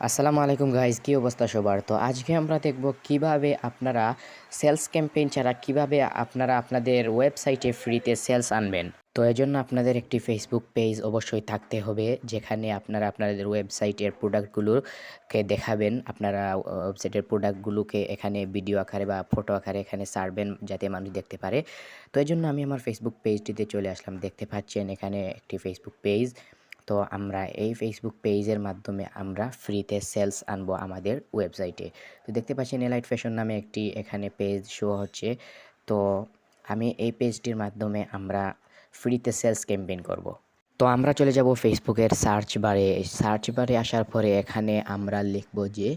আসসালামু আলাইকুম গাইস, কি অবস্থা সবার? তো আজকে আমরা দেখব কিভাবে আপনারা সেলস ক্যাম্পেইন ছাড়া কিভাবে আপনারা আপনাদের ওয়েবসাইটে ফ্রিতে সেলস আনবেন। তো এজন্য আপনাদের একটি ফেসবুক পেজ অবশ্যই থাকতে হবে, যেখানে আপনারা আপনাদের ওয়েবসাইটের প্রোডাক্টগুলোকে দেখাবেন। আপনারা ওয়েবসাইটের প্রোডাক্টগুলোকে এখানে ভিডিও আকারে বা ফটো আকারে এখানে ছাড়বেন, যাতে মানুষ দেখতে পারে। তো এজন্য আমি আমার ফেসবুক পেজটিতে চলে আসলাম। দেখতে পাচ্ছেন এখানে একটি ফেসবুক পেজ। তো আমরা এই ফেসবুক পেজের মাধ্যমে আমরা ফ্রিতে সেলস আনবো আমাদের ওয়েবসাইটে। তো দেখতে পাচ্ছেন এলাইট ফ্যাশন নামে একটি এখানে পেজ শো হচ্ছে। তো আমি এই পেজটির মাধ্যমে আমরা ফ্রিতে সেলস ক্যাম্পেইন করব। তো আমরা চলে যাব ফেসবুকের সার্চ বারে আসার পরে এখানে আমরা লিখব যে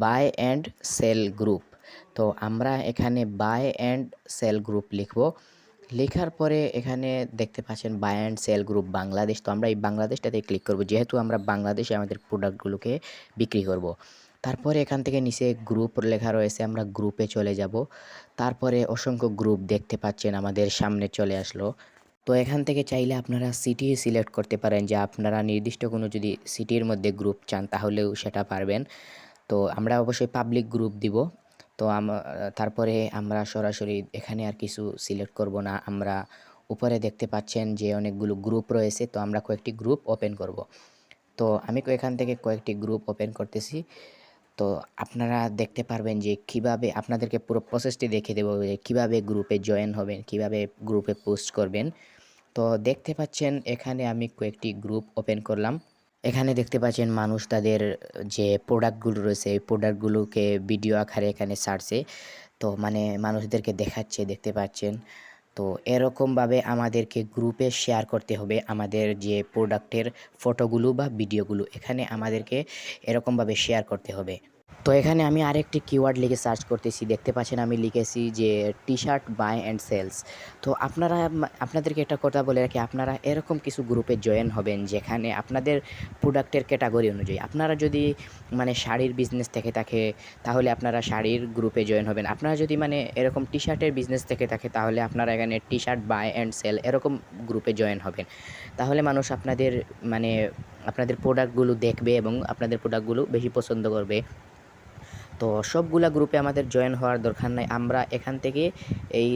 বাই অ্যান্ড সেল গ্রুপ। তো আমরা এখানে বাই অ্যান্ড সেল গ্রুপ লিখব। লেখার পরে এখানে দেখতে পাচ্ছেন buy and sell group Bangladesh. তো আমরা এই বাংলাদেশটাতে ক্লিক করব, যেহেতু আমরা বাংলাদেশে আমাদের প্রোডাক্টগুলোকে বিক্রি করব। তারপরে এখান থেকে নিচে গ্রুপ লেখা রয়েছে, আমরা গ্রুপে চলে যাব। তারপরে অসংখ্য গ্রুপ দেখতে পাচ্ছেন আমাদের সামনে চলে আসলো। তো এখান থেকে চাইলে আপনারা সিটি সিলেক্ট করতে পারেন, যে আপনারা নির্দিষ্ট কোনো যদি সিটির মধ্যে গ্রুপ চান তাহলেও সেটা পারবেন। তো আমরা অবশ্যই পাবলিক গ্রুপ দিব। তো তারপরে আমরা সরাসরি এখানে আর কিছু সিলেক্ট করব না। আমরা উপরে দেখতে পাচ্ছেন যে অনেকগুলো গ্রুপ রয়েছে, তো আমরা কয়েকটি গ্রুপ ওপেন করব। তো আমি এখান থেকে কয়েকটি গ্রুপ ওপেন করতেছি। তো আপনারা দেখতে পারবেন যে কিভাবে আপনাদেরকে পুরো প্রসেসটি দেখিয়ে দেবো, যে কীভাবে গ্রুপে জয়েন হবেন, কিভাবে গ্রুপে পোস্ট করবেন। তো দেখতে পাচ্ছেন এখানে আমি কয়েকটি গ্রুপ ওপেন করলাম। এখানে দেখতে পাচ্ছেন মানুষ তাদের যে প্রোডাক্টগুলো রয়েছে এই প্রোডাক্টগুলোকে ভিডিও আকারে এখানে ছাড়ছে। তো মানে মানুষদেরকে দেখাচ্ছে, দেখতে পাচ্ছেন। তো এরকমভাবে আমাদেরকে গ্রুপে শেয়ার করতে হবে আমাদের যে প্রোডাক্টের ফটোগুলো বা ভিডিওগুলো, এখানে আমাদেরকে এরকমভাবে শেয়ার করতে হবে। তো এখানে আমি আরেকটি কিওয়ার্ড লিখে সার্চ করতেছি, দেখতে পাচ্ছেন আমি লিখেছি যে টি-শার্ট বাই অ্যান্ড সেলস। তো আপনারা আপনাদেরকে একটা কথা বলে রাখি, আপনারা এরকম কিছু গ্রুপে জয়েন হবেন যেখানে আপনাদের প্রোডাক্টের ক্যাটাগরি অনুযায়ী, আপনারা যদি মানে শাড়ির বিজনেস থেকে থাকে তাহলে আপনারা শাড়ির গ্রুপে জয়েন হবেন। আপনারা যদি মানে এরকম টি-শার্টের বিজনেস থেকে থাকে তাহলে আপনারা এখানে টি-শার্ট বাই অ্যান্ড সেল এরকম গ্রুপে জয়েন হবেন। তাহলে মানুষ আপনাদের মানে আপনাদের প্রোডাক্টগুলো দেখবে এবং আপনাদের প্রোডাক্টগুলো বেশি পছন্দ করবে। তো সবগুলা গ্রুপে আমাদের জয়েন হওয়ার দরকার নাই, আমরা এখান থেকে এই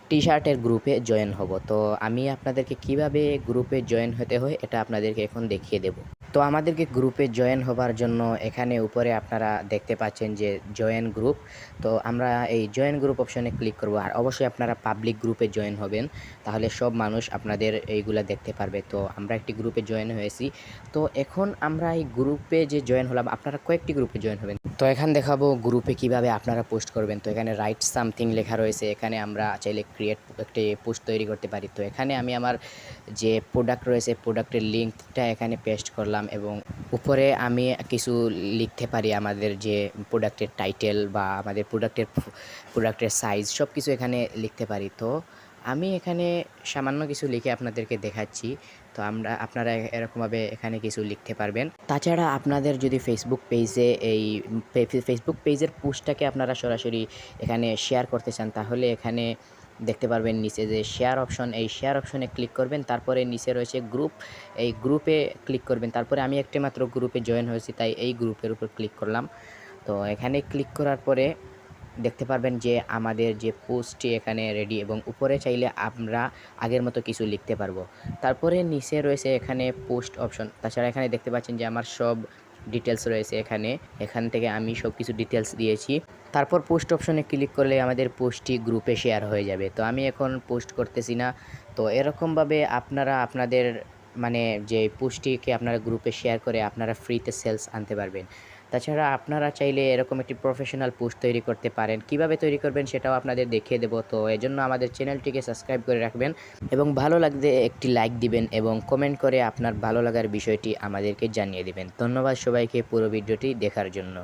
টি-শার্টের গ্রুপে জয়েন হব। তো আমি আপনাদেরকে কিভাবে গ্রুপে জয়েন হতে হয় এটা আপনাদেরকে এখন দেখিয়ে দেব। তো আমাদেরকে গ্রুপে জয়েন হবার জন্য এখানে উপরে আপনারা দেখতে পাচ্ছেন যে জয়েন গ্রুপ। তো আমরা এই জয়েন গ্রুপ অপশনে ক্লিক করব, আর অবশ্যই আপনারা পাবলিক গ্রুপে জয়েন হবেন, তাহলে সব মানুষ আপনাদের এইগুলা দেখতে পারবে। তো আমরা একটি গ্রুপে জয়েন হয়েছি। তো এখন আমরা এই গ্রুপে যে জয়েন হলাম, আপনারা কয়েকটি গ্রুপে জয়েন হবেন। তো এখানে দেখাবো গ্রুপে কিভাবে আপনারা পোস্ট করবেন। তো এখানে রাইট সামথিং লেখা রয়েছে, এখানে আমরা চাইলে ক্রিয়েট একটি পোস্ট তৈরি করতে পারি। তো এখানে আমি আমার যে প্রোডাক্ট রয়েছে প্রোডাক্টের লিঙ্কটা এখানে পেস্ট করলাম, এবং উপরে আমি কিছু লিখতে পারি আমাদের যে প্রোডাক্টের টাইটেল বা আমাদের প্রোডাক্টের সাইজ সব কিছু এখানে লিখতে পারি। তো আমি এখানে সামান্য কিছু লিখে আপনাদেরকে দেখাচ্ছি। তো আপনারা এরকমভাবে এখানে কিছু লিখতে পারবেন। তাছাড়া আপনাদের যদি ফেসবুক পেজে এই ফেসবুক পেজের পোস্টটাকে আপনারা সরাসরি এখানে শেয়ার করতে চান, তাহলে এখানে দেখতে পারবেন নিচে যে শেয়ার অপশন, এই শেয়ার অপশনে ক্লিক করবেন। তারপরে নিচে রয়েছে গ্রুপ, এই গ্রুপে ক্লিক করবেন। তারপরে আমি একটি মাত্র গ্রুপে জয়েন হয়েছি, তাই এই গ্রুপের উপর ক্লিক করলাম। তো এখানে ক্লিক করার পরে দেখতে পারবেন যে আমাদের যে পোস্টটি এখানে রেডি, এবং উপরে চাইলে আমরা আগের মতো কিছু লিখতে পারবো। তারপরে নিচে রয়েছে এখানে পোস্ট অপশন। তাছাড়া এখানে দেখতে পাচ্ছেন যে আমার সব ডিটেলস রয়েছে এখান থেকে আমি সব কিছু ডিটেলস দিয়েছি। তারপর পোস্ট অপশনে ক্লিক করলে আমাদের পোস্টটি গ্রুপে শেয়ার হয়ে যাবে। তো আমি এখন পোস্ট করতেছি না। তো এরকমভাবে আপনারা আপনাদের মানে যে পোস্টটিকে আপনারা গ্রুপে শেয়ার করে আপনারা ফ্রিতে সেলস আনতে পারবেন। তাছাড়া আপনারা চাইলে এরকম একটি প্রফেশনাল পোস্ট তৈরি করতে পারেন। কিভাবে তৈরি করবেন সেটাও আপনাদের দেখিয়ে দেব। তো এজন্য আমাদের চ্যানেলটিকে সাবস্ক্রাইব করে রাখবেন, এবং ভালো লাগলে একটি লাইক দিবেন, এবং কমেন্ট করে আপনার ভালো লাগার বিষয়টি আমাদেরকে জানিয়ে দিবেন। ধন্যবাদ সবাইকে পুরো ভিডিওটি দেখার জন্য।